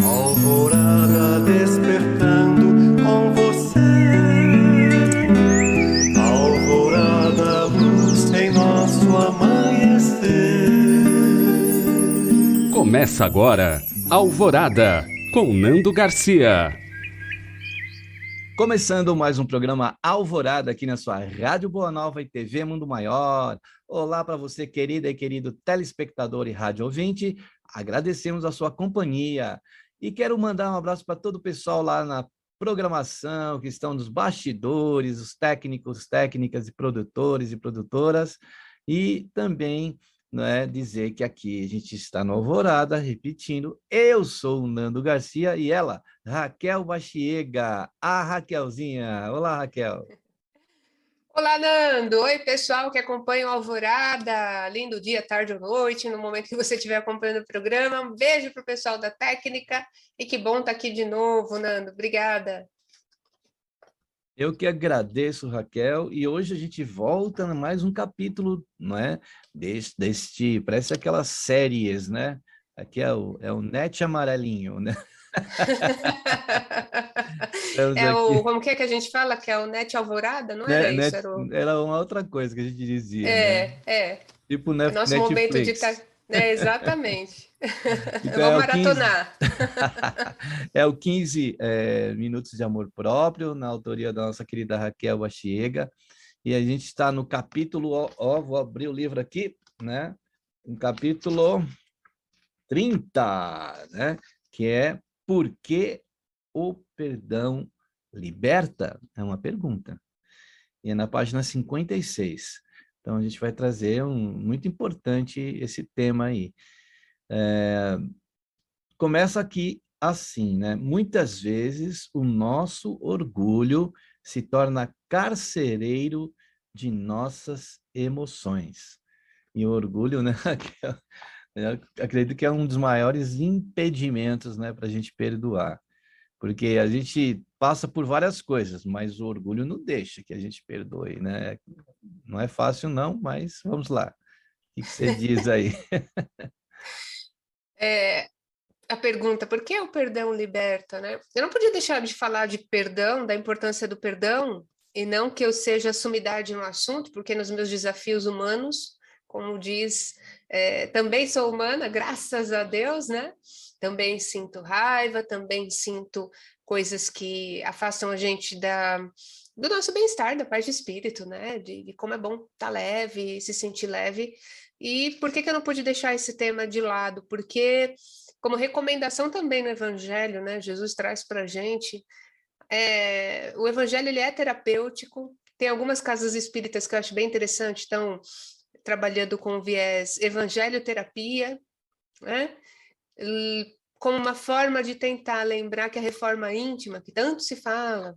Alvorada despertando com você. Alvorada, luz em nosso amanhecer. Começa agora, Alvorada, com Nando Garcia. Começando mais um programa Alvorada aqui na sua Rádio Boa Nova e TV Mundo Maior. Olá para você, querida e querido telespectador e rádio ouvinte. Agradecemos a sua companhia. E quero mandar um abraço para todo o pessoal lá na programação, que estão nos bastidores, os técnicos, técnicas e produtores e produtoras. E também dizer que aqui a gente está no Alvorada, repetindo, eu sou o Nando Garcia e ela, Raquel Bachiega, a Raquelzinha. Olá, Raquel. Olá, Nando! Oi, pessoal que acompanha o Alvorada. Lindo dia, tarde ou noite, no momento que você estiver acompanhando o programa. Um beijo para o pessoal da técnica e que bom estar aqui de novo, Nando. Obrigada. Eu que agradeço, Raquel, e hoje a gente volta a mais um capítulo, parece aquelas séries, né? Aqui é o Net Amarelinho, né? Estamos aqui. Como que é que a gente fala? Que é o Net Alvorada? Não era isso? Era uma outra coisa que a gente dizia, né? É. Tipo É nosso momento de estar... Netflix. Exatamente. Eu Então vou é o 15, maratonar. é o 15 Minutos de Amor Próprio, na autoria da nossa querida Raquel Bachiega. E a gente está no capítulo, vou abrir o livro aqui, né? No capítulo 30, né? Que é Por que o perdão liberta? É uma pergunta. E é na página 56. Então, a gente vai trazer muito importante esse tema aí. Começa aqui assim, né? Muitas vezes o nosso orgulho se torna carcereiro de nossas emoções. E o orgulho, né? Eu acredito que é um dos maiores impedimentos, né, para a gente perdoar. Porque a gente passa por várias coisas, mas o orgulho não deixa que a gente perdoe, né? Não é fácil, não, mas vamos lá. O que você diz aí? É, a pergunta, por que o perdão liberta, né? Eu não podia deixar de falar de perdão, da importância do perdão, e não que eu seja sumidade no assunto, porque nos meus desafios humanos, como diz, também sou humana, graças a Deus, né? Também sinto raiva, também sinto coisas que afastam a gente do nosso bem-estar, da paz de espírito, né? De como é bom estar leve, se sentir leve. E por que eu não pude deixar esse tema de lado? Porque como recomendação também no Evangelho, né? Jesus traz para a gente. O Evangelho ele é terapêutico. Tem algumas casas espíritas que eu acho bem interessante, estão trabalhando com o viés evangelho-terapia, né? Como uma forma de tentar lembrar que a reforma íntima, que tanto se fala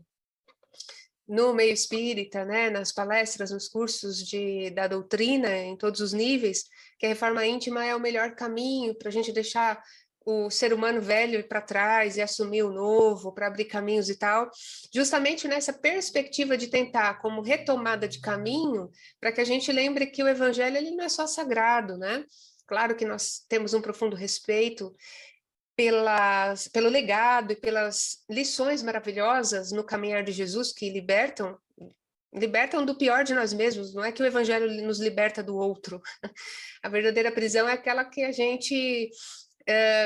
no meio espírita, né, nas palestras, nos cursos da doutrina, em todos os níveis, que a reforma íntima é o melhor caminho para a gente deixar o ser humano velho para trás e assumir o novo, para abrir caminhos e tal, justamente nessa perspectiva de tentar, como retomada de caminho, para que a gente lembre que o evangelho ele não é só sagrado, né? Claro que nós temos um profundo respeito pelo legado e pelas lições maravilhosas no caminhar de Jesus que libertam do pior de nós mesmos. Não é que o evangelho nos liberta do outro. A verdadeira prisão é aquela que a gente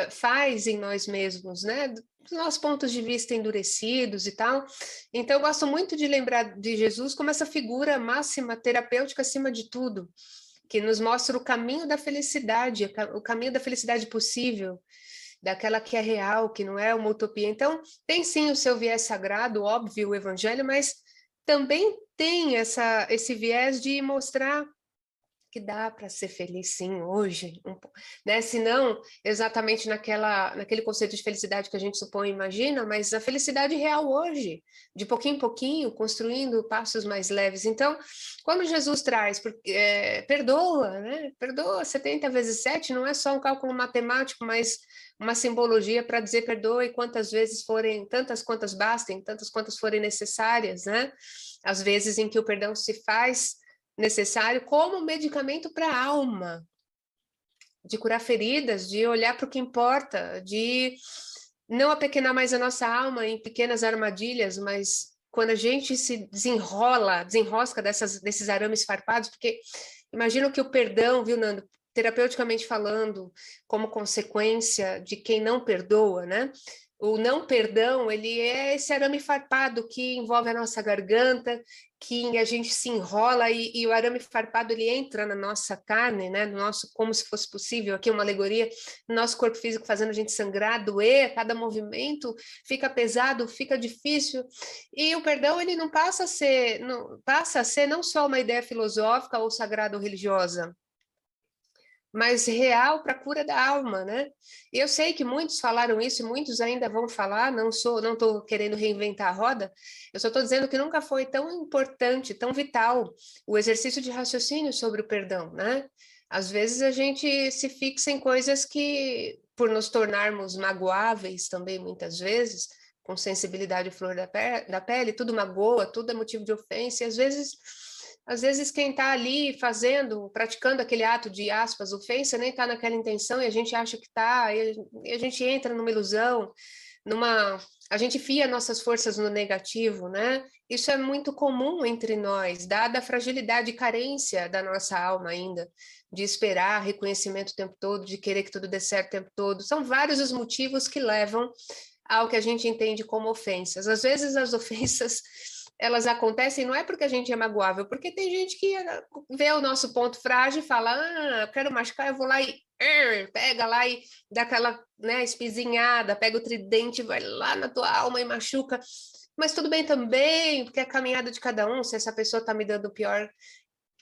faz em nós mesmos, né? Dos nossos pontos de vista endurecidos e tal. Então, eu gosto muito de lembrar de Jesus como essa figura máxima terapêutica acima de tudo, que nos mostra o caminho da felicidade, o caminho da felicidade possível, daquela que é real, que não é uma utopia. Então, tem sim o seu viés sagrado, óbvio, o evangelho, mas também tem esse viés de mostrar que dá para ser feliz sim hoje, né? Se não exatamente naquele conceito de felicidade que a gente supõe e imagina, mas a felicidade real hoje, de pouquinho em pouquinho, construindo passos mais leves. Então, quando Jesus traz, perdoa, né? Perdoa 70 vezes 7, não é só um cálculo matemático, mas uma simbologia para dizer perdoe quantas vezes forem, tantas quantas bastem, tantas quantas forem necessárias, né? Às vezes em que o perdão se faz necessário como medicamento para a alma, de curar feridas, de olhar para o que importa, de não apequenar mais a nossa alma em pequenas armadilhas, mas quando a gente se desenrosca desses arames farpados, porque imagino que o perdão, viu, Nando, terapeuticamente falando, como consequência de quem não perdoa, né? O não perdão, ele é esse arame farpado que envolve a nossa garganta, que a gente se enrola e o arame farpado ele entra na nossa carne, né? No nosso, como se fosse possível, aqui uma alegoria, no nosso corpo físico fazendo a gente sangrar, doer, cada movimento fica pesado, fica difícil. E o perdão ele não passa a ser não só uma ideia filosófica ou sagrada ou religiosa, mas real para a cura da alma, né? E eu sei que muitos falaram isso e muitos ainda vão falar, não estou querendo reinventar a roda, eu só estou dizendo que nunca foi tão importante, tão vital o exercício de raciocínio sobre o perdão, né? Às vezes a gente se fixa em coisas que, por nos tornarmos magoáveis também, muitas vezes, com sensibilidade flor da pele, tudo magoa, tudo é motivo de ofensa, e às vezes quem está ali praticando aquele ato de aspas, ofensa, nem está naquela intenção e a gente acha que está, e a gente entra numa ilusão, a gente fia nossas forças no negativo, né? Isso é muito comum entre nós, dada a fragilidade e carência da nossa alma ainda, de esperar reconhecimento o tempo todo, de querer que tudo dê certo o tempo todo. São vários os motivos que levam ao que a gente entende como ofensas. Às vezes as ofensas elas acontecem não é porque a gente é magoável, porque tem gente que vê o nosso ponto frágil e fala, eu quero machucar, eu vou lá e pega lá e dá aquela, né, espizinhada, pega o tridente, vai lá na tua alma e machuca. Mas tudo bem também, porque é a caminhada de cada um, se essa pessoa está me dando pior,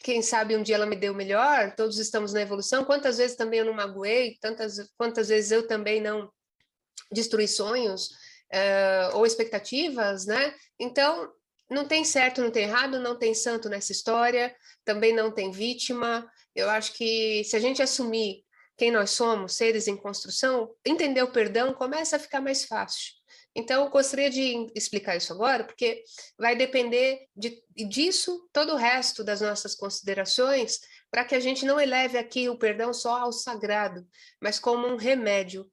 quem sabe um dia ela me deu melhor, todos estamos na evolução. Quantas vezes também eu não magoei, quantas vezes eu também não destruí sonhos ou expectativas, né? Então, não tem certo, não tem errado, não tem santo nessa história, também não tem vítima. Eu acho que se a gente assumir quem nós somos, seres em construção, entender o perdão começa a ficar mais fácil. Então, eu gostaria de explicar isso agora, porque vai depender disso todo o resto das nossas considerações, para que a gente não eleve aqui o perdão só ao sagrado, mas como um remédio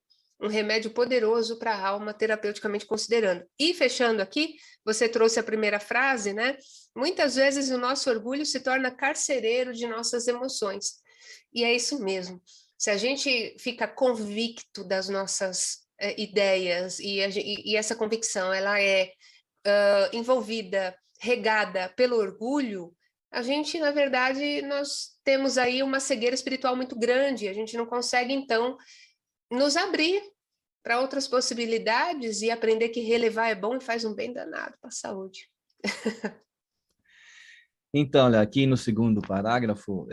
poderoso para a alma, terapeuticamente considerando. E fechando aqui, você trouxe a primeira frase, né? Muitas vezes o nosso orgulho se torna carcereiro de nossas emoções. E é isso mesmo. Se a gente fica convicto das nossas ideias e essa convicção ela é envolvida, regada pelo orgulho, a gente, na verdade, nós temos aí uma cegueira espiritual muito grande. A gente não consegue, então, nos abrir para outras possibilidades e aprender que relevar é bom e faz um bem danado para a saúde. Então, olha, aqui no segundo parágrafo,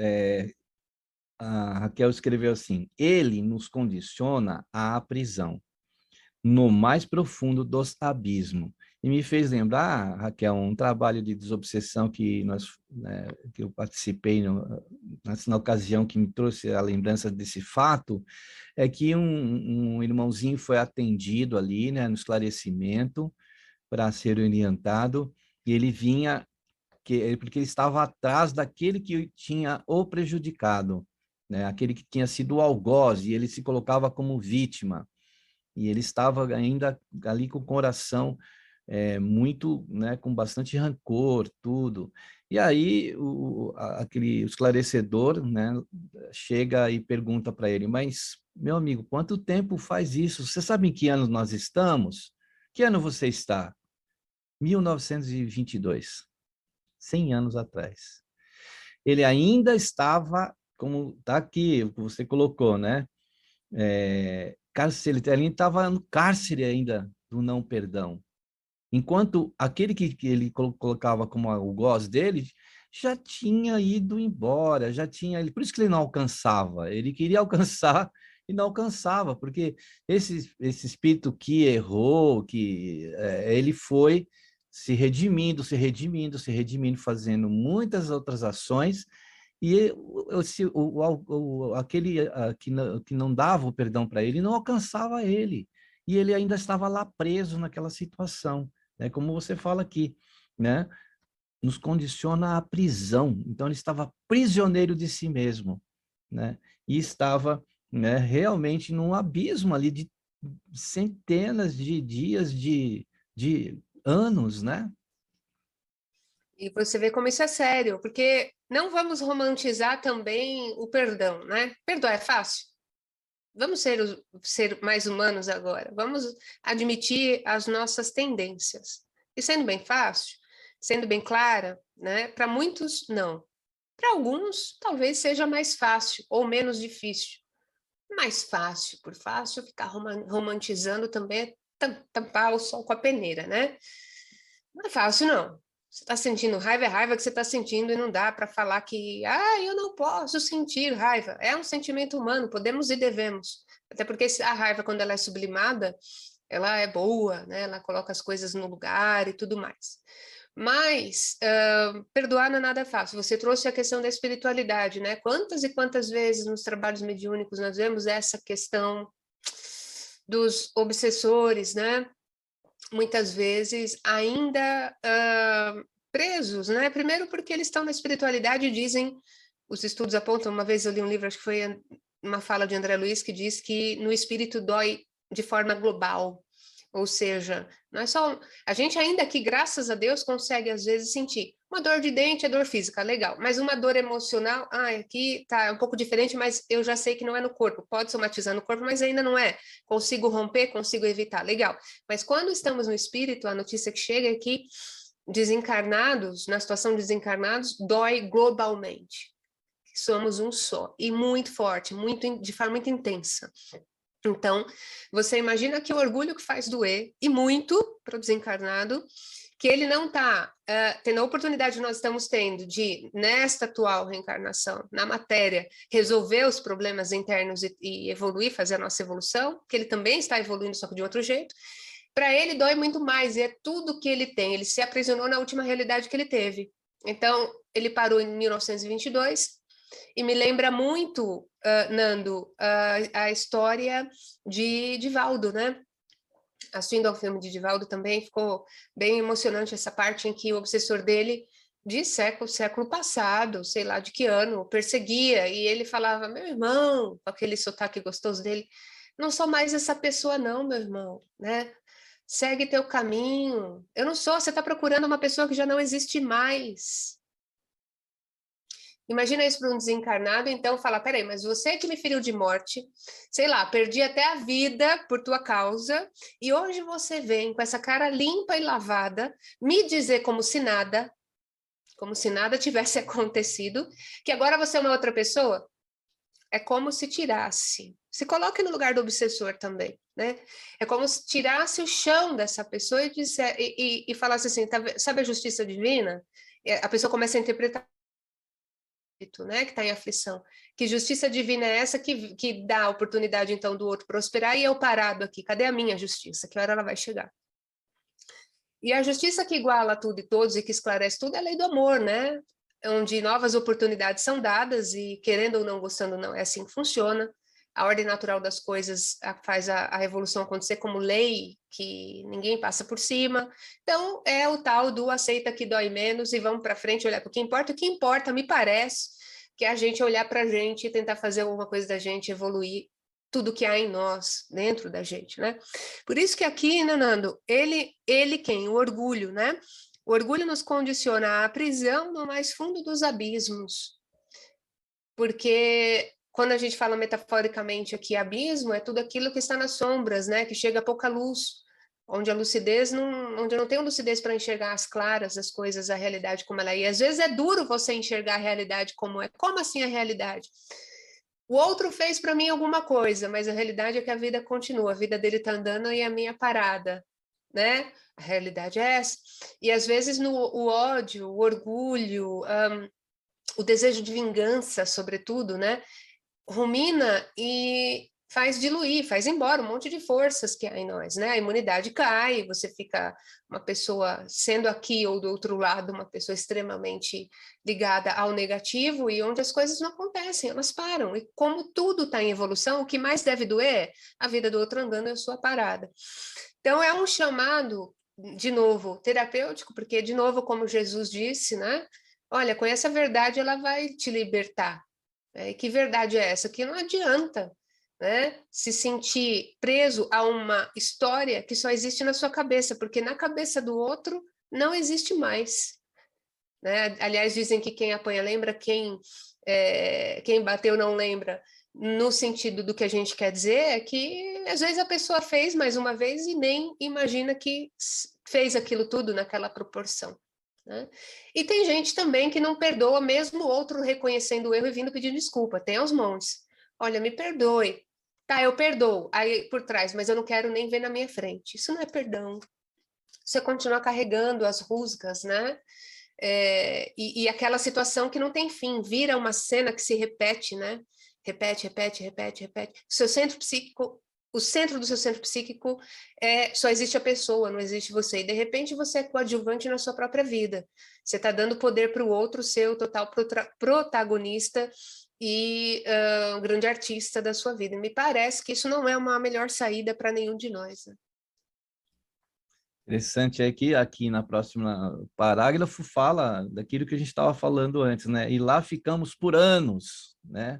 a Raquel escreveu assim: ele nos condiciona à prisão, no mais profundo dos abismos. E me fez lembrar, Raquel, um trabalho de desobsessão que que eu participei na ocasião que me trouxe a lembrança desse fato, é que um irmãozinho foi atendido ali, né, no esclarecimento, para ser orientado, e ele vinha, porque ele estava atrás daquele que tinha o prejudicado, né, aquele que tinha sido o algoz, e ele se colocava como vítima. E ele estava ainda ali com o coração muito, né, com bastante rancor, tudo. E aí aquele esclarecedor, né, chega e pergunta para ele: mas, meu amigo, quanto tempo faz isso? Você sabe em que ano nós estamos? Que ano você está? 1922, 100 anos atrás. Ele ainda estava, como está aqui, o que você colocou, né? Cárcere, ele estava no cárcere ainda do não perdão. Enquanto aquele que ele colocava como algoz dele já tinha ido embora, por isso que ele não alcançava. Ele queria alcançar e não alcançava, porque esse espírito que errou, ele foi se redimindo, fazendo muitas outras ações. E aquele que não dava o perdão para ele, não alcançava ele. E ele ainda estava lá preso naquela situação, né? Como você fala aqui, né? Nos condiciona à prisão. Então, ele estava prisioneiro de si mesmo, né? E estava, né, realmente num abismo ali centenas de dias, de anos, né? E você vê como isso é sério, porque não vamos romantizar também o perdão, né? Perdoar é fácil? Vamos ser mais humanos agora. Vamos admitir as nossas tendências. E sendo bem fácil, sendo bem clara, né? Para muitos, não. Para alguns, talvez seja mais fácil ou menos difícil. Mais fácil, por fácil, ficar romantizando também é tampar o sol com a peneira, né? Não é fácil, não. Você está sentindo raiva, é raiva que você está sentindo e não dá para falar que, eu não posso sentir raiva. É um sentimento humano, podemos e devemos. Até porque a raiva, quando ela é sublimada, ela é boa, né? Ela coloca as coisas no lugar e tudo mais. Mas perdoar não é nada fácil. Você trouxe a questão da espiritualidade, né? Quantas e quantas vezes nos trabalhos mediúnicos nós vemos essa questão dos obsessores, né? Muitas vezes ainda presos, né? Primeiro porque eles estão na espiritualidade e dizem, os estudos apontam, uma vez eu li um livro, acho que foi uma fala de André Luiz, que diz que no espírito dói de forma global. Ou seja, não é só... A gente ainda aqui, graças a Deus, consegue às vezes sentir uma dor de dente, é dor física, legal. Mas uma dor emocional, aqui tá um pouco diferente, mas eu já sei que não é no corpo. Pode somatizar no corpo, mas ainda não é. Consigo romper, consigo evitar, legal. Mas quando estamos no espírito, a notícia que chega é que desencarnados, na situação de desencarnados, dói globalmente. Somos um só. E muito forte, de forma muito intensa. Então, você imagina que o orgulho que faz doer, e muito para o desencarnado, que ele não está tendo a oportunidade que nós estamos tendo de, nesta atual reencarnação, na matéria, resolver os problemas internos e evoluir, fazer a nossa evolução, que ele também está evoluindo, só que de outro jeito. Para ele dói muito mais, e é tudo que ele tem. Ele se aprisionou na última realidade que ele teve. Então, ele parou em 1922, e me lembra muito, Nando, a história de Divaldo, né? Assistindo ao filme de Divaldo também ficou bem emocionante essa parte em que o obsessor dele, de século passado, sei lá de que ano, perseguia, e ele falava, meu irmão, com aquele sotaque gostoso dele, não sou mais essa pessoa não, meu irmão, né? Segue teu caminho. Eu não sou, você está procurando uma pessoa que já não existe mais. Imagina isso para um desencarnado, então fala, peraí, mas você que me feriu de morte, sei lá, perdi até a vida por tua causa, e hoje você vem com essa cara limpa e lavada, me dizer como se nada tivesse acontecido, que agora você é uma outra pessoa? É como se tirasse. Se coloque no lugar do obsessor também, né? É como se tirasse o chão dessa pessoa e falasse assim, sabe a justiça divina? A pessoa começa a interpretar, né, que está em aflição. Que justiça divina é essa que dá a oportunidade, então, do outro prosperar e eu parado aqui? Cadê a minha justiça? Que hora ela vai chegar? E a justiça que iguala tudo e todos e que esclarece tudo é a lei do amor, né? Onde novas oportunidades são dadas e, querendo ou não, gostando ou não, é assim que funciona. A ordem natural das coisas faz a revolução acontecer como lei, que ninguém passa por cima. Então, é o tal do aceita que dói menos e vamos para frente olhar para o que importa. O que importa, me parece, que é a gente olhar para a gente e tentar fazer alguma coisa da gente evoluir tudo que há em nós, dentro da gente, né? Por isso que aqui, né, Nando, ele quem? O orgulho, né? O orgulho nos condiciona à prisão no mais fundo dos abismos. Porque quando a gente fala metaforicamente aqui abismo, é tudo aquilo que está nas sombras, né? Que chega a pouca luz, onde a lucidez onde eu não tenho lucidez para enxergar as claras, as coisas, a realidade como ela é. E às vezes é duro você enxergar a realidade como é. Como assim a realidade? O outro fez para mim alguma coisa, mas a realidade é que a vida continua, a vida dele está andando e a minha parada, né? A realidade é essa. E às vezes o ódio, o orgulho, o desejo de vingança, sobretudo, né? Rumina e faz diluir, faz embora um monte de forças que há em nós, né? A imunidade cai, você fica uma pessoa, sendo aqui ou do outro lado, uma pessoa extremamente ligada ao negativo e onde as coisas não acontecem, elas param. E como tudo está em evolução, o que mais deve doer? A vida do outro andando e a sua parada. Então, é um chamado, de novo, terapêutico, porque, de novo, como Jesus disse, né? Olha, conhece a verdade, ela vai te libertar. E que verdade é essa? Que não adianta. né? Se sentir preso a uma história que só existe na sua cabeça, porque na cabeça do outro não existe mais, né? Aliás, dizem que quem apanha lembra, quem bateu não lembra. No sentido do que a gente quer dizer é que às vezes a pessoa fez mais uma vez e nem imagina que fez aquilo tudo naquela proporção, né? E tem gente também que não perdoa, mesmo o outro reconhecendo o erro e vindo pedir desculpa. Tem aos montes. Olha, me perdoe. Tá, eu perdoo. Aí por trás, mas eu não quero nem ver na minha frente. Isso não é perdão. Você continua carregando as rusgas, né? E aquela situação que não tem fim, vira uma cena que se repete, né? Repete, repete, repete, repete. Seu centro psíquico, o centro do seu centro psíquico só existe a pessoa, não existe você. E de repente você é coadjuvante na sua própria vida. Você está dando poder para o outro ser o total protagonista e um grande artista da sua vida. E me parece que isso não é uma melhor saída para nenhum de nós, né? Interessante é que aqui na próxima parágrafo fala daquilo que a gente estava falando antes, né? E lá ficamos por anos, né?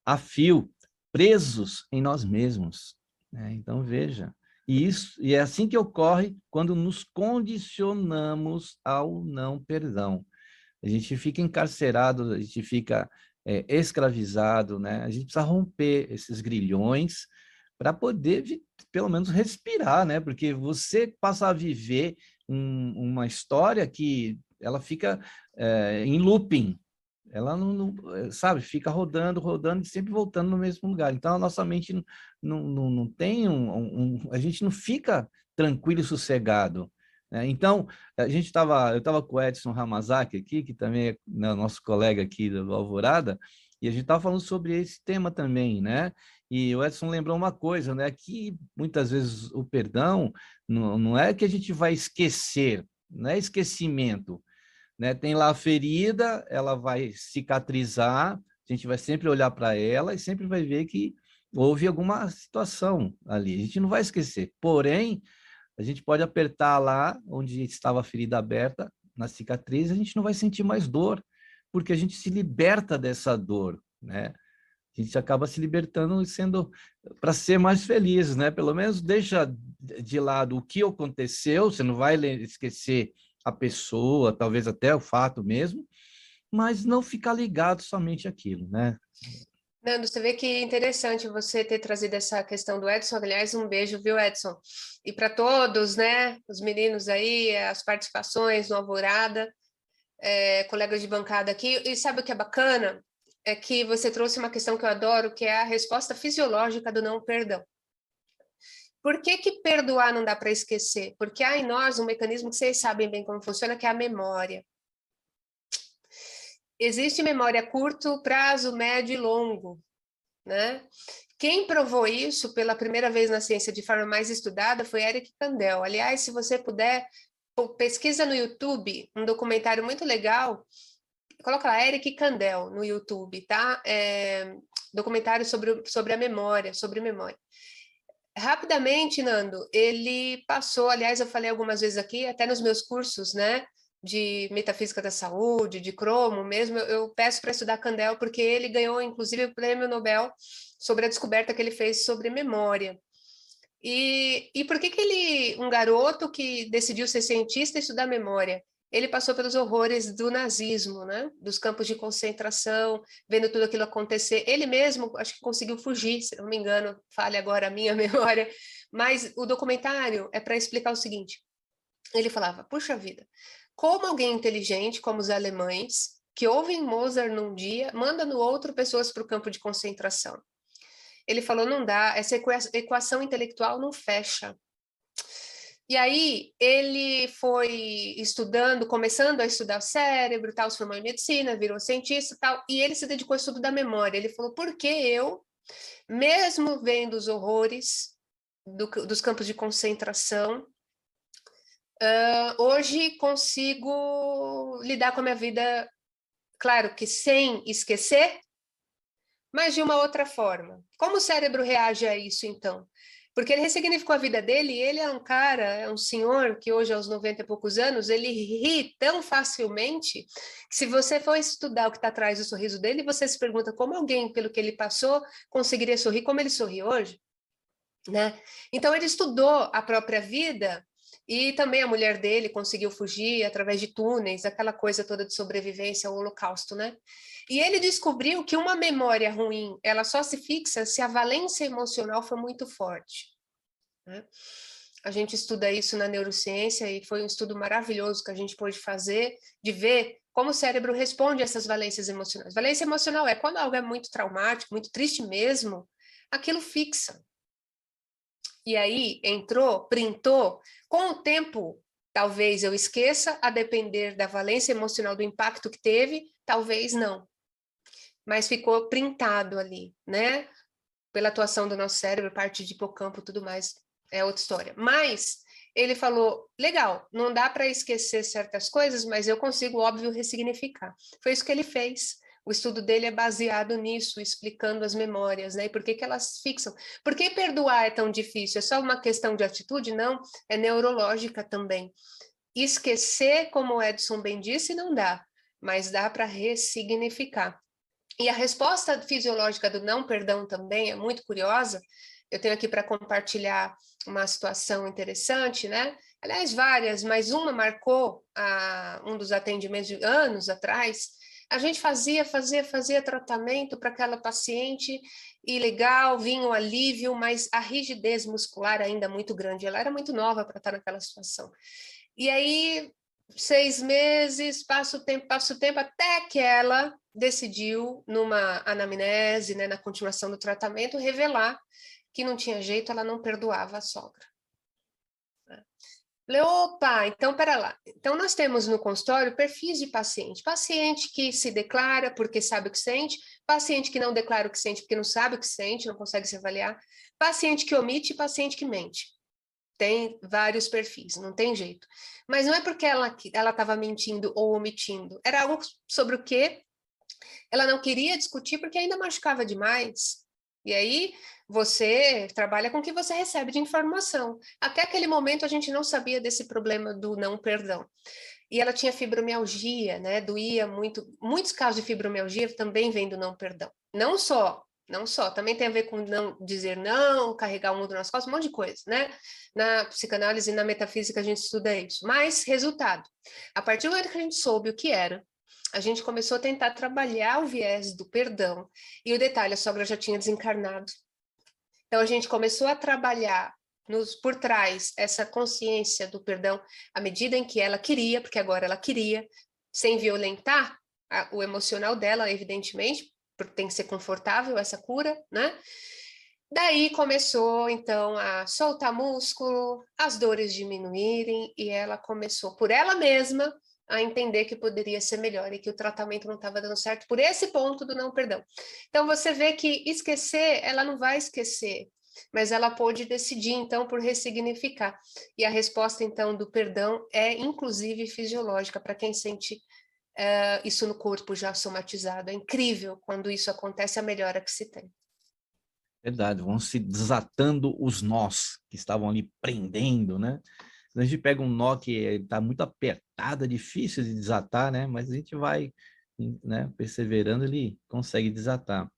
A fio, presos em nós mesmos, né? Então veja, e é assim que ocorre quando nos condicionamos ao não perdão. A gente fica encarcerado, a gente fica escravizado, né? A gente precisa romper esses grilhões para poder, pelo menos, respirar, né? Porque você passa a viver uma história que ela fica em looping, ela não, sabe, fica rodando, rodando e sempre voltando no mesmo lugar. Então, a nossa mente não tem a gente não fica tranquilo e sossegado, né? Então, eu estava com o Edson Hamazaki aqui, que também é, né, nosso colega aqui do Alvorada, e a gente estava falando sobre esse tema também, né? E o Edson lembrou uma coisa, né? Que muitas vezes o perdão não é que a gente vai esquecer, não é esquecimento, né? Tem lá a ferida, ela vai cicatrizar, a gente vai sempre olhar para ela e sempre vai ver que houve alguma situação ali. A gente não vai esquecer. Porém, a gente pode apertar lá onde estava a ferida aberta, na cicatriz, a gente não vai sentir mais dor, porque a gente se liberta dessa dor, né? A gente acaba se libertando e sendo para ser mais feliz, né? Pelo menos deixa de lado o que aconteceu, você não vai esquecer a pessoa, talvez até o fato mesmo, mas não ficar ligado somente àquilo, né? Nando, você vê que interessante você ter trazido essa questão do Edson. Aliás, um beijo, viu, Edson? E para todos, né? Os meninos aí, as participações no Alvorada, colegas de bancada aqui. E sabe o que é bacana? É que você trouxe uma questão que eu adoro, que é a resposta fisiológica do não perdão. Por que que perdoar não dá para esquecer? Porque há em nós um mecanismo que vocês sabem bem como funciona, que é a memória. Existe memória a curto prazo, médio e longo, né? Quem provou isso pela primeira vez na ciência de forma mais estudada foi Eric Kandel. Aliás, se você puder, pesquisa no YouTube um documentário muito legal, coloca lá Eric Kandel no YouTube, tá? Documentário sobre a memória, sobre memória. Rapidamente, Nando, ele passou, aliás, eu falei algumas vezes aqui, até nos meus cursos, né, de metafísica da saúde, de cromo mesmo, eu peço para estudar Kandel, porque ele ganhou, inclusive, o prêmio Nobel sobre a descoberta que ele fez sobre memória. E por que ele, um garoto que decidiu ser cientista e estudar memória, ele passou pelos horrores do nazismo, né? Dos campos de concentração, vendo tudo aquilo acontecer. Ele mesmo, acho que conseguiu fugir, se não me engano, fale agora a minha memória, mas o documentário é para explicar o seguinte. Ele falava, puxa vida, como alguém inteligente, como os alemães, que ouvem Mozart num dia, manda no outro pessoas para o campo de concentração. Ele falou, não dá, essa equação intelectual não fecha. E aí ele foi estudando, começando a estudar o cérebro, tal, se formou em medicina, virou cientista, tal, e ele se dedicou ao estudo da memória. Ele falou, por que eu, mesmo vendo os horrores dos campos de concentração, hoje consigo lidar com a minha vida, claro que sem esquecer, mas de uma outra forma. Como o cérebro reage a isso, então? Porque ele ressignificou a vida dele, e ele é um cara, é um senhor que hoje, aos 90 e poucos anos, ele ri tão facilmente, que se você for estudar o que está atrás do sorriso dele, você se pergunta como alguém, pelo que ele passou, conseguiria sorrir como ele sorri hoje, né? Então, ele estudou a própria vida, e também a mulher dele conseguiu fugir através de túneis, aquela coisa toda de sobrevivência ao Holocausto, né? E ele descobriu que uma memória ruim, ela só se fixa se a valência emocional for muito forte, né? A gente estuda isso na neurociência e foi um estudo maravilhoso que a gente pôde fazer, de ver como o cérebro responde a essas valências emocionais. Valência emocional é quando algo é muito traumático, muito triste mesmo, aquilo fixa. E aí entrou, printou, com o tempo, talvez eu esqueça, a depender da valência emocional do impacto que teve, talvez não. Mas ficou printado ali, né? Pela atuação do nosso cérebro, parte de hipocampo, tudo mais, é outra história. Mas ele falou, legal, não dá para esquecer certas coisas, mas eu consigo, óbvio, ressignificar. Foi isso que ele fez. O estudo dele é baseado nisso, explicando as memórias, né? E por que que elas fixam? Por que perdoar é tão difícil? É só uma questão de atitude? Não, é neurológica também. Esquecer, como o Edson bem disse, não dá, mas dá para ressignificar. E a resposta fisiológica do não perdão também é muito curiosa. Eu tenho aqui para compartilhar uma situação interessante, né? Aliás, várias, mas uma marcou um dos atendimentos de anos atrás. A gente fazia tratamento para aquela paciente e legal, vinha o alívio, mas a rigidez muscular ainda muito grande. Ela era muito nova para estar naquela situação. E aí, 6 meses, passa o tempo, até que ela decidiu, numa anamnese, né, na continuação do tratamento, revelar que não tinha jeito, ela não perdoava a sogra. Falei, opa, então, pera lá. Então, nós temos no consultório perfis de paciente. Paciente que se declara porque sabe o que sente, paciente que não declara o que sente porque não sabe o que sente, não consegue se avaliar, paciente que omite e paciente que mente. Tem vários perfis, não tem jeito. Mas não é porque ela estava mentindo ou omitindo, era algo sobre o que ela não queria discutir porque ainda machucava demais. E aí você trabalha com o que você recebe de informação. Até aquele momento a gente não sabia desse problema do não perdão. E ela tinha fibromialgia, né? Doía muito. Muitos casos de fibromialgia também vêm do não perdão. Não só, também tem a ver com não dizer não, carregar o mundo nas costas, um monte de coisa, né? Na psicanálise e na metafísica a gente estuda isso. Mas, resultado, a partir do momento que a gente soube o que era, a gente começou a tentar trabalhar o viés do perdão. E o detalhe, a sogra já tinha desencarnado. Então, a gente começou a trabalhar por trás essa consciência do perdão à medida em que ela queria, porque agora ela queria, sem violentar o emocional dela, evidentemente, porque tem que ser confortável essa cura, né? Daí começou, então, a soltar músculo, as dores diminuírem, e ela começou, por ela mesma, a entender que poderia ser melhor e que o tratamento não estava dando certo por esse ponto do não perdão. Então, você vê que esquecer, ela não vai esquecer, mas ela pôde decidir, então, por ressignificar. E a resposta, então, do perdão é, inclusive, fisiológica, para quem sente isso no corpo já somatizado. É incrível quando isso acontece, a melhora que se tem. Verdade, vão se desatando os nós que estavam ali prendendo, né? A gente pega um nó que está muito apertado, é difícil de desatar, né? Mas a gente vai, né, perseverando, ele consegue desatar.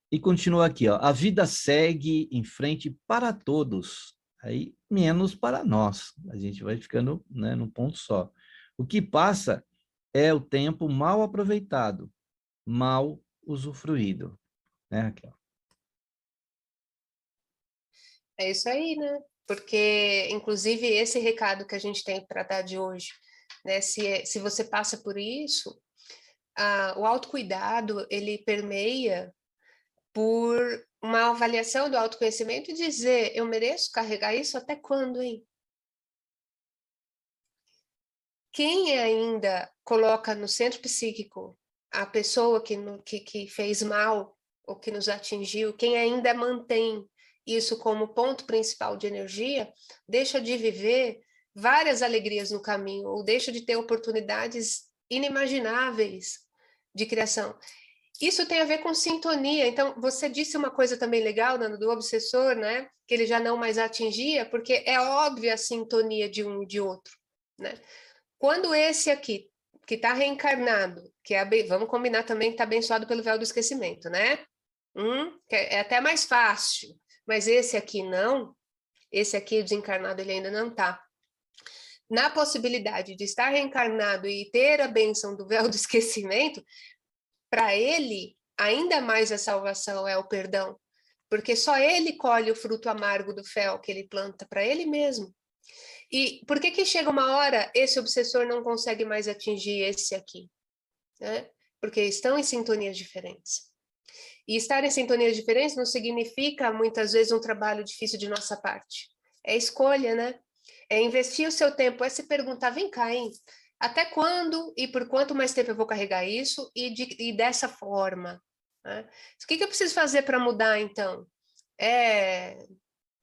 E continua aqui, ó. A vida segue em frente para todos, aí menos para nós. A gente vai ficando, né, num ponto só. O que passa é o tempo mal aproveitado, mal usufruído, né, Raquel? É isso aí, né? Porque, inclusive, esse recado que a gente tem para dar de hoje, né? Se você passa por isso, o autocuidado, ele permeia por uma avaliação do autoconhecimento e dizer, eu mereço carregar isso até quando, hein? Quem ainda coloca no centro psíquico a pessoa que fez mal ou que nos atingiu, quem ainda mantém isso como ponto principal de energia, deixa de viver várias alegrias no caminho, ou deixa de ter oportunidades inimagináveis de criação. Isso tem a ver com sintonia. Então, você disse uma coisa também legal, Nando, do obsessor, né? Que ele já não mais atingia, porque é óbvia a sintonia de um e de outro, né? Quando esse aqui, que está reencarnado, que é, vamos combinar também que está abençoado pelo véu do esquecimento, né? Que é até mais fácil, mas esse aqui não, esse aqui desencarnado ele ainda não está. Na possibilidade de estar reencarnado e ter a bênção do véu do esquecimento, para ele, ainda mais a salvação é o perdão, porque só ele colhe o fruto amargo do fel que ele planta para ele mesmo. E por que que chega uma hora esse obsessor não consegue mais atingir esse aqui? Né? Porque estão em sintonias diferentes. E estar em sintonias diferentes não significa, muitas vezes, um trabalho difícil de nossa parte. É escolha, né? É investir o seu tempo, é se perguntar, vem cá, hein? Até quando e por quanto mais tempo eu vou carregar isso e dessa forma? Né? O que eu preciso fazer para mudar, então?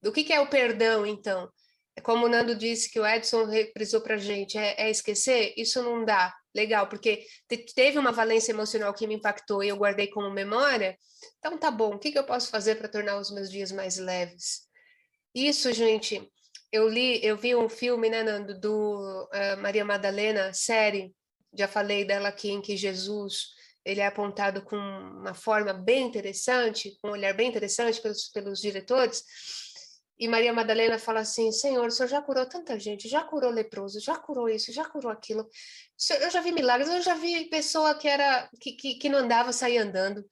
O que é o perdão, então? Como o Nando disse que o Edson reprisou para a gente, é esquecer? Isso não dá. Legal, porque teve uma valência emocional que me impactou e eu guardei como memória. Então tá bom, o que eu posso fazer para tornar os meus dias mais leves? Isso, gente, eu vi um filme, né, Nando, do Maria Madalena, série, já falei dela aqui, em que Jesus, ele é apontado com uma forma bem interessante, com um olhar bem interessante pelos diretores, e Maria Madalena fala assim, Senhor, o Senhor já curou tanta gente, já curou leproso, já curou isso, já curou aquilo, eu já vi milagres, eu já vi pessoa que não andava, sair andando,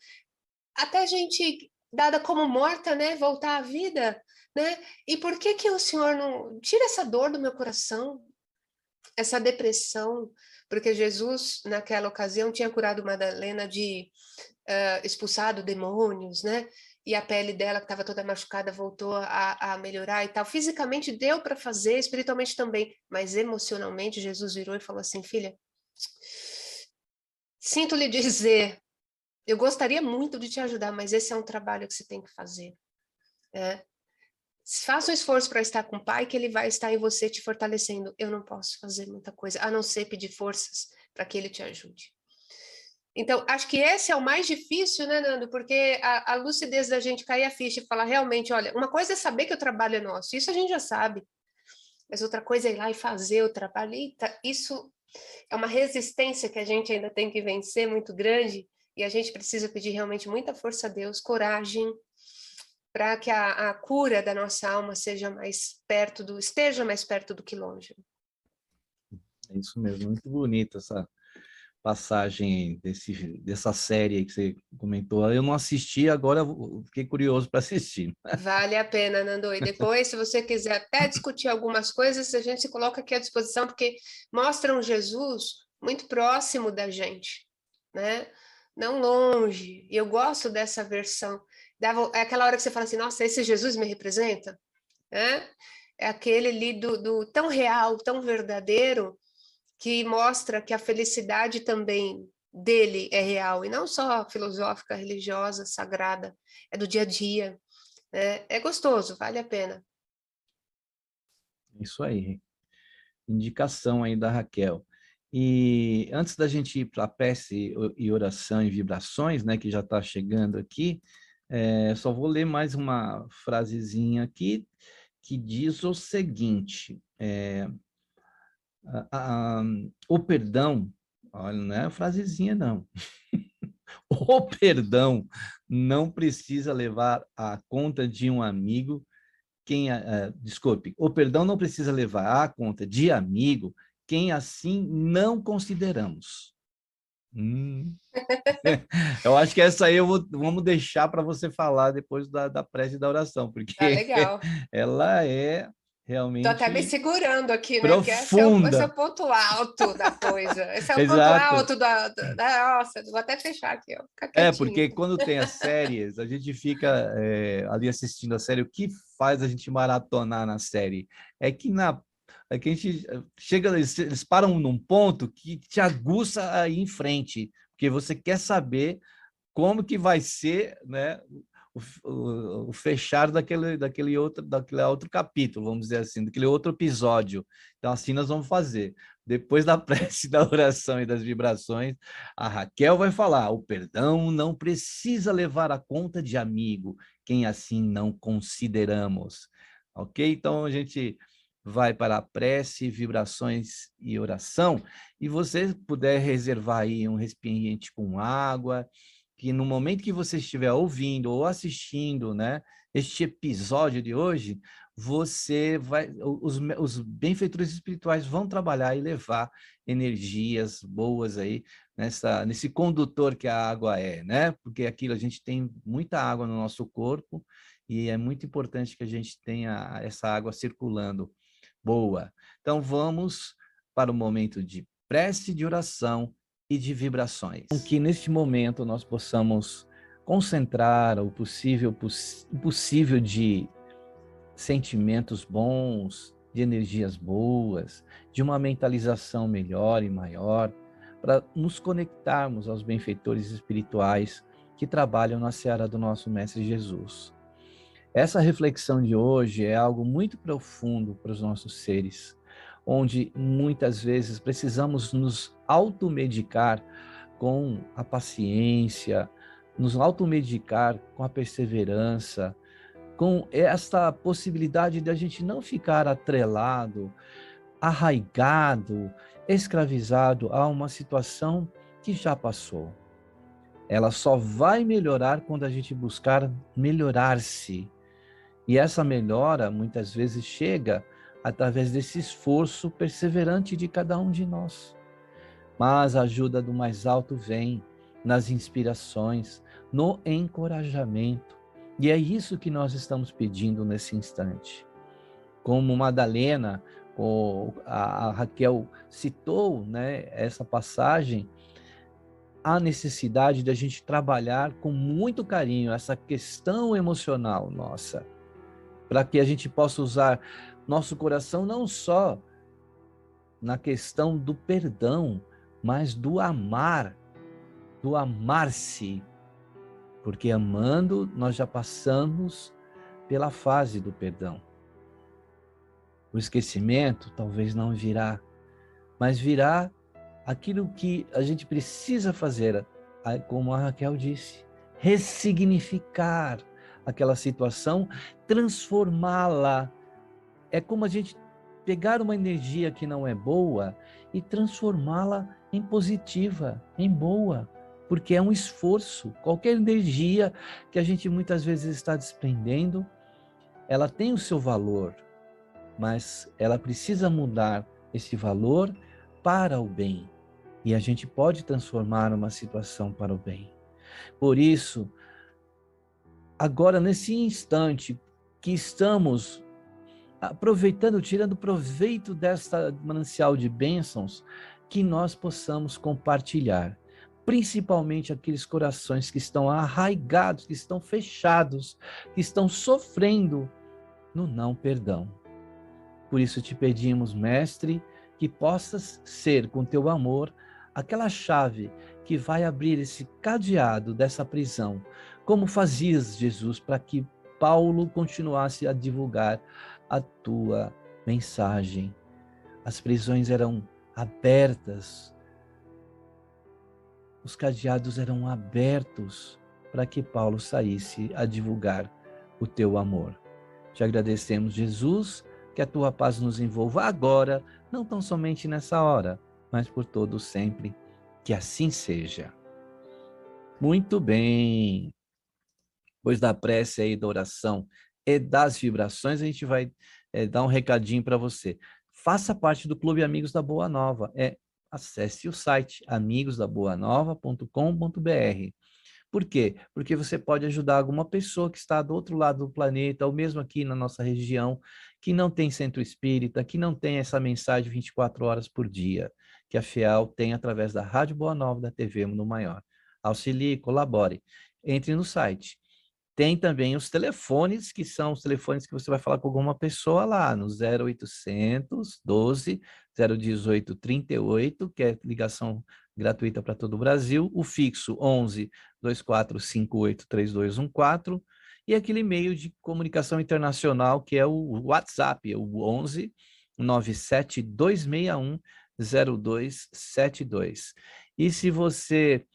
até gente dada como morta, né, voltar à vida, né? E por que que o Senhor não tira essa dor do meu coração, essa depressão? Porque Jesus, naquela ocasião, tinha curado Madalena de expulsado demônios, né? E a pele dela, que estava toda machucada, voltou a melhorar e tal. Fisicamente deu para fazer, espiritualmente também, mas emocionalmente Jesus virou e falou assim, filha, sinto lhe dizer, eu gostaria muito de te ajudar, mas esse é um trabalho que você tem que fazer. Né? Faça um esforço para estar com o pai, que ele vai estar em você te fortalecendo. Eu não posso fazer muita coisa, a não ser pedir forças para que ele te ajude. Então, acho que esse é o mais difícil, né, Nando? Porque a lucidez da gente cair a ficha e falar realmente, olha, uma coisa é saber que o trabalho é nosso, isso a gente já sabe. Mas outra coisa é ir lá e fazer o trabalho. Eita, isso é uma resistência que a gente ainda tem que vencer muito grande, e a gente precisa pedir realmente muita força a Deus, coragem, para que a cura da nossa alma esteja mais perto do que longe. É isso mesmo, muito bonita essa passagem dessa série aí que você comentou. Eu não assisti, agora eu fiquei curioso para assistir. Vale a pena, Nando. E depois, se você quiser até discutir algumas coisas, a gente se coloca aqui à disposição, porque mostram Jesus muito próximo da gente, né? Não longe. E eu gosto dessa versão. É aquela hora que você fala assim, nossa, esse Jesus me representa? Né? É aquele ali do tão real, tão verdadeiro, que mostra que a felicidade também dele é real, e não só filosófica, religiosa, sagrada, é do dia a dia. Né? É gostoso, vale a pena. Isso aí. Indicação aí da Raquel. E antes da gente ir para a prece e oração e vibrações, né, que já está chegando aqui, só vou ler mais uma frasezinha aqui que diz o seguinte: o perdão, olha, não é a frasezinha, não. O perdão não precisa levar à conta de um amigo desculpe, o perdão não precisa levar à conta de amigo quem assim não consideramos. Eu acho que essa aí vamos deixar para você falar depois da prece e da oração, porque Legal. ela é realmente Tô até me segurando aqui, né? Porque esse é o ponto alto da coisa. Esse é o ponto alto da... Nossa, vou até fechar aqui, ó. Porque quando tem as séries, a gente fica ali assistindo a série. O que faz a gente maratonar na série? É que a gente chega, eles param num ponto que te aguça a ir em frente, porque você quer saber como que vai ser, né, o fechar daquele outro capítulo, vamos dizer assim, daquele outro episódio. Então, assim nós vamos fazer. Depois da prece, da oração e das vibrações, a Raquel vai falar: o perdão não precisa levar a conta de amigo, quem assim não consideramos. Ok? Então, a gente vai para a prece, vibrações e oração, e você puder reservar aí um recipiente com água, que no momento que você estiver ouvindo ou assistindo, né, este episódio de hoje, os benfeitores espirituais vão trabalhar e levar energias boas aí nesse condutor que a água é, né? Porque aquilo, a gente tem muita água no nosso corpo e é muito importante que a gente tenha essa água circulando boa. Então vamos para o momento de prece, de oração e de vibrações. Que neste momento nós possamos concentrar o possível de sentimentos bons, de energias boas, de uma mentalização melhor e maior, para nos conectarmos aos benfeitores espirituais que trabalham na seara do nosso Mestre Jesus. Essa reflexão de hoje é algo muito profundo para os nossos seres, onde muitas vezes precisamos nos automedicar com a paciência, nos automedicar com a perseverança, com esta possibilidade de a gente não ficar atrelado, arraigado, escravizado a uma situação que já passou. Ela só vai melhorar quando a gente buscar melhorar-se. E essa melhora, muitas vezes, chega através desse esforço perseverante de cada um de nós. Mas a ajuda do mais alto vem nas inspirações, no encorajamento. E é isso que nós estamos pedindo nesse instante. Como Madalena, a Raquel citou, né, essa passagem, a necessidade de a gente trabalhar com muito carinho essa questão emocional nossa, para que a gente possa usar nosso coração não só na questão do perdão, mas do amar, do amar-se, porque amando nós já passamos pela fase do perdão. O esquecimento talvez não virá, mas virá aquilo que a gente precisa fazer, como a Raquel disse, ressignificar aquela situação, transformá-la. É como a gente pegar uma energia que não é boa e transformá-la em positiva, em boa, porque é um esforço. Qualquer energia que a gente muitas vezes está desprendendo, ela tem o seu valor, mas ela precisa mudar esse valor para o bem. E a gente pode transformar uma situação para o bem. Por isso, agora, nesse instante que estamos aproveitando, tirando proveito desta manancial de bênçãos, que nós possamos compartilhar, principalmente aqueles corações que estão arraigados, que estão fechados, que estão sofrendo no não perdão. Por isso te pedimos, Mestre, que possas ser com teu amor aquela chave que vai abrir esse cadeado dessa prisão, como fazias, Jesus, para que Paulo continuasse a divulgar a tua mensagem. As prisões eram abertas, os cadeados eram abertos para que Paulo saísse a divulgar o teu amor. Te agradecemos, Jesus, que a tua paz nos envolva agora, não tão somente nessa hora, mas por todo sempre. Que assim seja. Muito bem. Depois da prece aí, da oração e das vibrações, a gente vai dar um recadinho para você. Faça parte do Clube Amigos da Boa Nova. Acesse o site amigosdaboanova.com.br. Por quê? Porque você pode ajudar alguma pessoa que está do outro lado do planeta, ou mesmo aqui na nossa região, que não tem centro espírita, que não tem essa mensagem 24 horas por dia, que a FEAL tem através da Rádio Boa Nova, da TV Mundo Maior. Auxilie, colabore. Entre no site. Tem também os telefones, que são os telefones que você vai falar com alguma pessoa lá, no 0800 12 018 38, que é ligação gratuita para todo o Brasil. O fixo 11 2458 3214. e aquele e-mail de comunicação internacional, que é o WhatsApp, o 11 97 261 0272. E se você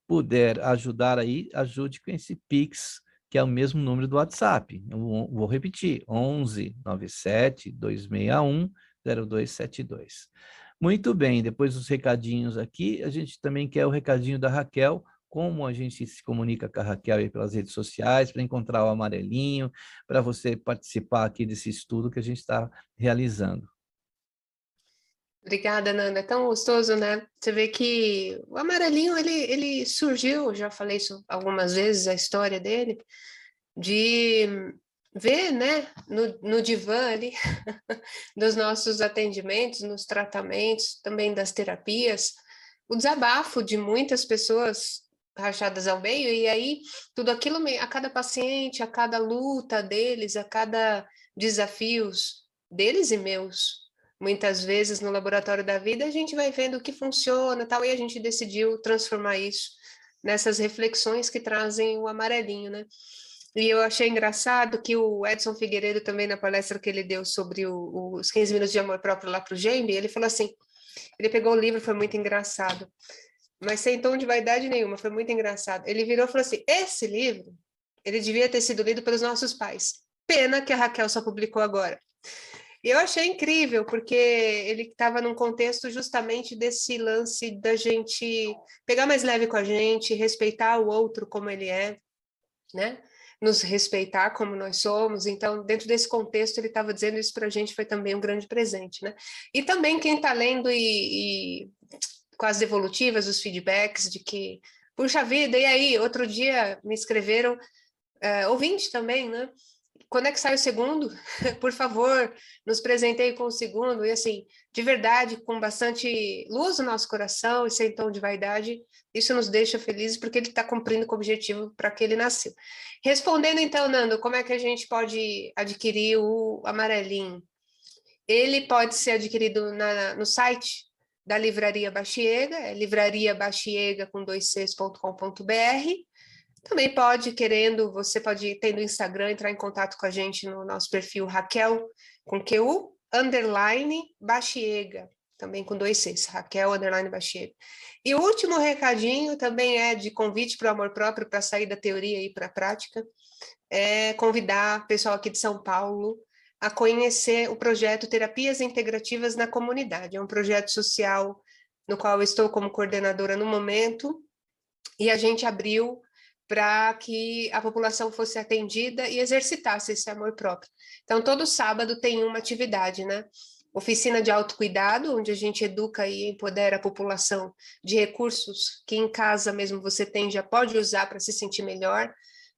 puder ajudar aí, ajude com esse Pix, que é o mesmo número do WhatsApp. Eu vou repetir, 11 97 261 0272. Muito bem, depois dos recadinhos aqui, a gente também quer o recadinho da Raquel, como a gente se comunica com a Raquel aí pelas redes sociais, para encontrar o amarelinho, para você participar aqui desse estudo que a gente está realizando. Obrigada, Nanda. É tão gostoso, né? Você vê que o amarelinho, ele surgiu, já falei isso algumas vezes, a história dele, de ver, né, no divã ali, dos nossos atendimentos, nos tratamentos, também das terapias, o desabafo de muitas pessoas rachadas ao meio, e aí tudo aquilo, a cada paciente, a cada luta deles, a cada desafios deles e meus. Muitas vezes no laboratório da vida a gente vai vendo o que funciona, tal, e a gente decidiu transformar isso nessas reflexões que trazem o amarelinho, né? E eu achei engraçado que o Edson Figueiredo também, na palestra que ele deu sobre os 15 minutos de amor próprio lá para o Gembe, ele falou assim, ele pegou o livro, foi muito engraçado, mas sem tom de vaidade nenhuma, foi muito engraçado. Ele virou e falou assim, esse livro, ele devia ter sido lido pelos nossos pais. Pena que a Raquel só publicou agora. E eu achei incrível, porque ele estava num contexto justamente desse lance da gente pegar mais leve com a gente, respeitar o outro como ele é, né? Nos respeitar como nós somos. Então, dentro desse contexto, ele estava dizendo isso para a gente, foi também um grande presente, né? E também quem está lendo e com as devolutivas, os feedbacks de que, puxa vida, e aí, outro dia me escreveram, ouvinte também, né? Quando é que sai o segundo? Por favor, nos presenteie com o segundo. E assim, de verdade, com bastante luz no nosso coração e sem tom de vaidade, isso nos deixa felizes porque ele está cumprindo com o objetivo para que ele nasceu. Respondendo então, Nando, como é que a gente pode adquirir o amarelinho? Ele pode ser adquirido no site da Livraria Baxiega, é livrariabaxiega com 2cs.com.br. Também pode, querendo, você pode, tendo Instagram, entrar em contato com a gente no nosso perfil Raquel, com QU, _ Baxiega, também com 2Cs, Raquel, _ Baxiega. E o último recadinho também é de convite para o amor próprio, para sair da teoria e para a prática, é convidar o pessoal aqui de São Paulo a conhecer o projeto Terapias Integrativas na Comunidade. É um projeto social no qual eu estou como coordenadora no momento, e a gente abriu para que a população fosse atendida e exercitasse esse amor próprio. Então, todo sábado tem uma atividade, né? Oficina de autocuidado, onde a gente educa e empodera a população de recursos que em casa mesmo você tem, já pode usar para se sentir melhor,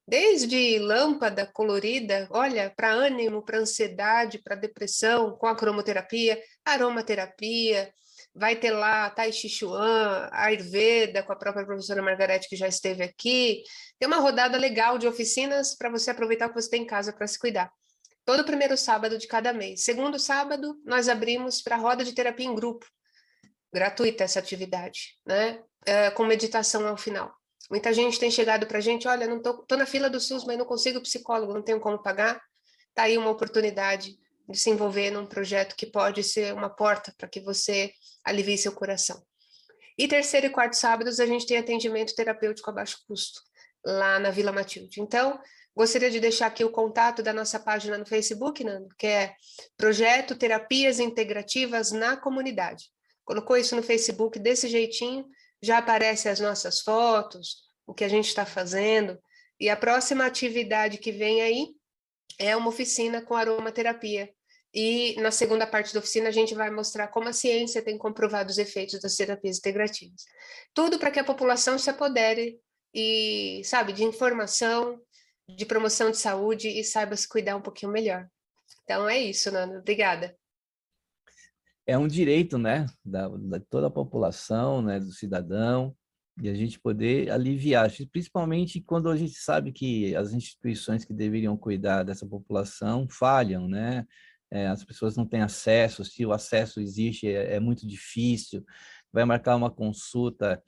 desde lâmpada colorida, olha, para ânimo, para ansiedade, para depressão, com a cromoterapia, aromaterapia, vai ter lá Tai Chi Chuan, Ayurveda, com a própria professora Margarete, que já esteve aqui. Tem uma rodada legal de oficinas para você aproveitar o que você tem em casa para se cuidar. Todo primeiro sábado de cada mês. Segundo sábado, nós abrimos para roda de terapia em grupo. Gratuita essa atividade, né? Com meditação ao final. Muita gente tem chegado para a gente, olha, não tô na fila do SUS, mas não consigo psicólogo, não tenho como pagar. Tá aí uma oportunidade de se envolver num projeto que pode ser uma porta para que você alivie seu coração. E terceiro e quarto sábados a gente tem atendimento terapêutico a baixo custo, lá na Vila Matilde. Então, gostaria de deixar aqui o contato da nossa página no Facebook, Nando, que é Projeto Terapias Integrativas na Comunidade. Colocou isso no Facebook desse jeitinho, já aparecem as nossas fotos, o que a gente está fazendo, e a próxima atividade que vem aí é uma oficina com aromaterapia. E na segunda parte da oficina a gente vai mostrar como a ciência tem comprovado os efeitos das terapias integrativas. Tudo para que a população se apodere e, sabe, de informação, de promoção de saúde e saiba se cuidar um pouquinho melhor. Então é isso, Nana. Obrigada. É um direito, né, da toda a população, né, do cidadão, e a gente poder aliviar, principalmente quando a gente sabe que as instituições que deveriam cuidar dessa população falham, né? As pessoas não têm acesso, se o acesso existe, é muito difícil. Vai marcar uma consulta,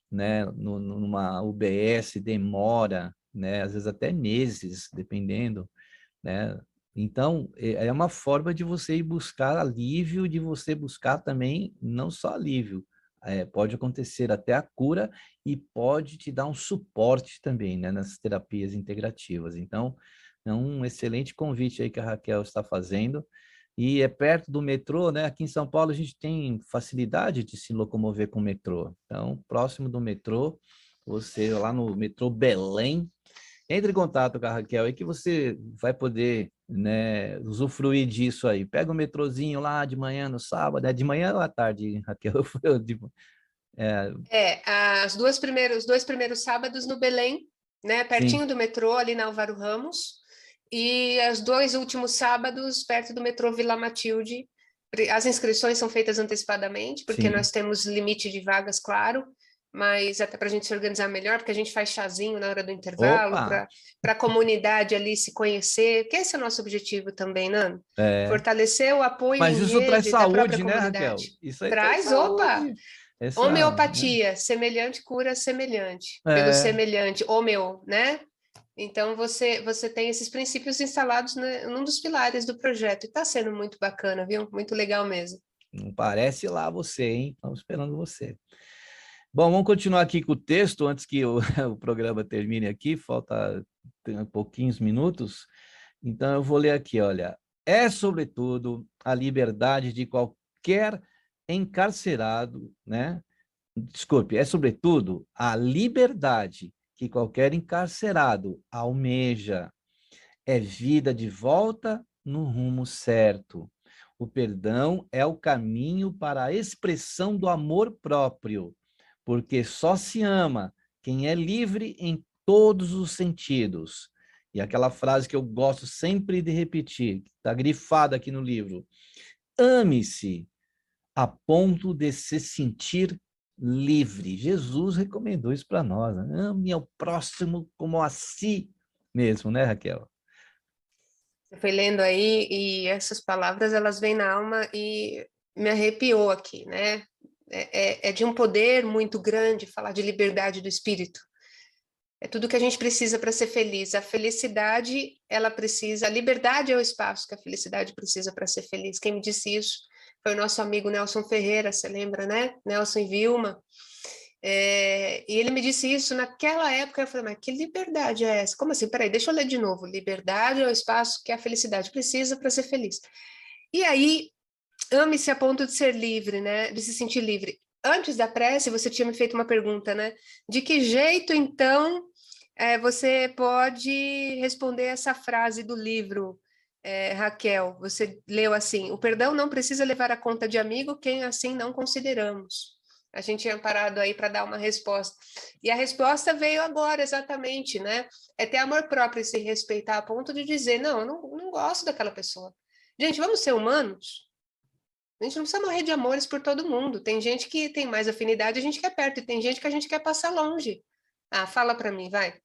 né, numa UBS, demora, né? Às vezes até meses, dependendo, né? Então, é uma forma de você ir buscar alívio, de você buscar também, não só alívio, pode acontecer até a cura e pode te dar um suporte também, né, nas terapias integrativas. Então, é um excelente convite aí que a Raquel está fazendo. E é perto do metrô, né? Aqui em São Paulo a gente tem facilidade de se locomover com o metrô. Então, próximo do metrô, você lá no metrô Belém, entre em contato com a Raquel aí que você vai poder, né, usufruir disso aí. Pega o metrozinho lá de manhã no sábado, de manhã ou à tarde, Raquel? É, Os dois primeiros sábados no Belém, né, sim, pertinho do metrô, ali na Álvaro Ramos, e os dois últimos sábados perto do metrô Vila Matilde. As inscrições são feitas antecipadamente, porque sim. nós temos limite de vagas, claro, mas até para a gente se organizar melhor, porque a gente faz chazinho na hora do intervalo, Opa! para a comunidade ali se conhecer, que esse é o nosso objetivo também, Nando. É. Fortalecer o apoio Mas em isso traz rede da própria saúde, né, Raquel? comunidade. Isso aí traz Traz, opa! saúde. Né? Homeopatia, semelhante cura semelhante, pelo É, semelhante, homeo, né? Então você tem esses princípios instalados num dos pilares do projeto e está sendo muito bacana, viu? Muito legal mesmo. não parece lá você, hein? Estamos esperando você. Bom, vamos continuar aqui com o texto antes que o programa termine aqui, falta pouquinhos minutos. Então, eu vou ler aqui, olha. É, sobretudo, a liberdade de qualquer encarcerado, né? Desculpe, é, sobretudo, a liberdade que qualquer encarcerado almeja. É vida de volta no rumo certo. O perdão é o caminho para a expressão do amor próprio, porque só se ama quem é livre em todos os sentidos. E aquela frase que eu gosto sempre de repetir, está grifada aqui no livro: ame-se a ponto de se sentir livre. Jesus recomendou isso para nós, né? Ame ao próximo como a si mesmo, né, Raquel? Você foi lendo aí e essas palavras elas vêm na alma e me arrepiou aqui, né? É de um poder muito grande falar de liberdade do espírito. É tudo que a gente precisa para ser feliz. A felicidade, ela precisa, a liberdade é o espaço que a felicidade precisa para ser feliz. Quem me disse isso foi o nosso amigo Nelson Ferreira, você lembra, né? Nelson e Vilma. E ele me disse isso naquela época. Eu falei, mas que liberdade é essa? Como assim? Peraí, deixa eu ler de novo. Liberdade é o espaço que a felicidade precisa para ser feliz. E aí, ame-se a ponto de ser livre, né? De se sentir livre. Antes da prece, você tinha me feito uma pergunta, né? De que jeito, então, você pode responder essa frase do livro, Raquel? Você leu assim: o perdão não precisa levar a conta de amigo quem assim não consideramos. A gente tinha parado aí para dar uma resposta. E a resposta veio agora, exatamente, né? É ter amor próprio e se respeitar a ponto de dizer: não, eu não gosto daquela pessoa. Gente, vamos ser humanos? A gente não precisa morrer de amores por todo mundo. Tem gente que tem mais afinidade, a gente quer perto, e tem gente que a gente quer passar longe. Ah, fala para mim, vai.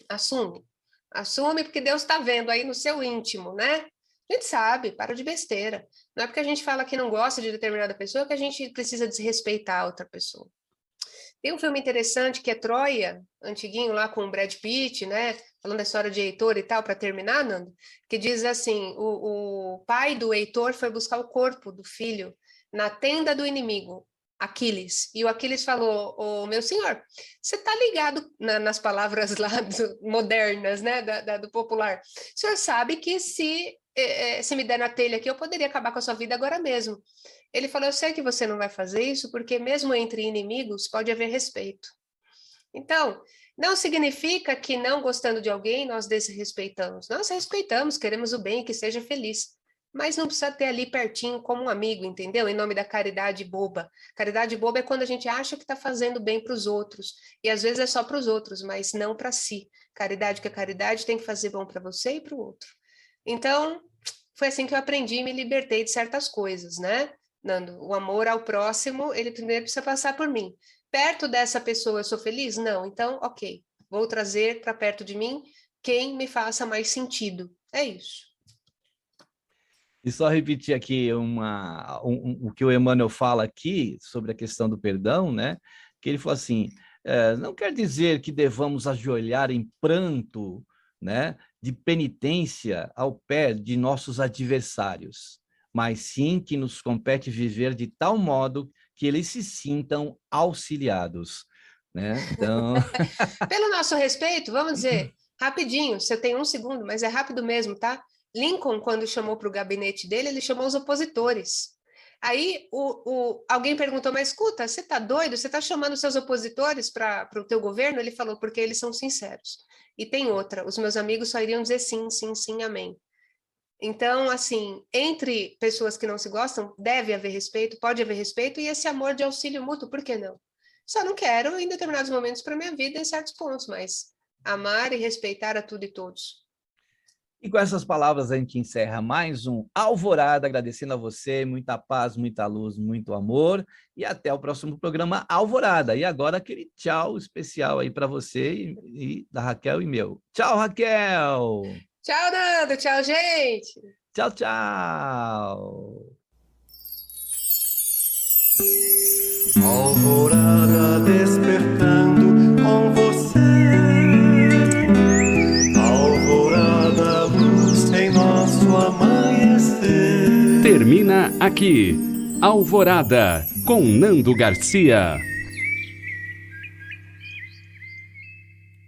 Assume. Assume porque Deus está vendo aí no seu íntimo, né? A gente sabe, para de besteira. Não é porque a gente fala que não gosta de determinada pessoa que a gente precisa desrespeitar a outra pessoa. Tem um filme interessante que é Troia, antiguinho lá com o Brad Pitt, né? Falando da história de Heitor e tal, para terminar, Nando, que diz assim: o pai do Heitor foi buscar o corpo do filho na tenda do inimigo, Aquiles. E o Aquiles falou: "O meu senhor, você está ligado nas palavras lá modernas, né? Do popular. O senhor sabe que se me der na telha aqui, eu poderia acabar com a sua vida agora mesmo. Ele falou: eu sei que você não vai fazer isso, porque mesmo entre inimigos pode haver respeito. Então, não significa que não gostando de alguém nós desrespeitamos. Nós respeitamos, queremos o bem, que seja feliz. Mas não precisa ter ali pertinho como um amigo, entendeu? Em nome da caridade boba. Caridade boba é quando a gente acha que está fazendo bem para os outros. E às vezes é só para os outros, mas não para si. Caridade que é caridade tem que fazer bom para você e para o outro. Então, foi assim que eu aprendi e me libertei de certas coisas, né? Nando, o amor ao próximo, ele primeiro precisa passar por mim. Perto dessa pessoa eu sou feliz? Não. Então, ok, vou trazer para perto de mim quem me faça mais sentido. É isso. E só repetir aqui o que o Emmanuel fala aqui sobre a questão do perdão, né? Que ele falou assim: não quer dizer que devamos ajoelhar em pranto, né, de penitência ao pé de nossos adversários, mas sim que nos compete viver de tal modo que eles se sintam auxiliados, né? Então, Pelo nosso respeito, vamos dizer, rapidinho, você tem um segundo, mas é rápido mesmo, tá? Lincoln, quando chamou para o gabinete dele, ele chamou os opositores. Aí alguém perguntou, mas escuta, você está doido? Você está chamando seus opositores para o teu governo? Ele falou, porque eles são sinceros. E tem outra, os meus amigos só iriam dizer sim, sim, sim, amém. Então, assim, entre pessoas que não se gostam, deve haver respeito, pode haver respeito, e esse amor de auxílio mútuo, por que não? Só não quero em determinados momentos para minha vida, em certos pontos, mas amar e respeitar a tudo e todos. e com essas palavras a gente encerra mais um Alvorada, agradecendo a você, muita paz, muita luz, muito amor, e até o próximo programa Alvorada. E agora aquele tchau especial aí para você e da Raquel e meu. Tchau, Raquel! Tchau, Nando! Tchau, gente! Tchau, tchau! Alvorada despertando com você. Alvorada, luz em nosso amanhecer. Termina aqui, Alvorada, com Nando Garcia.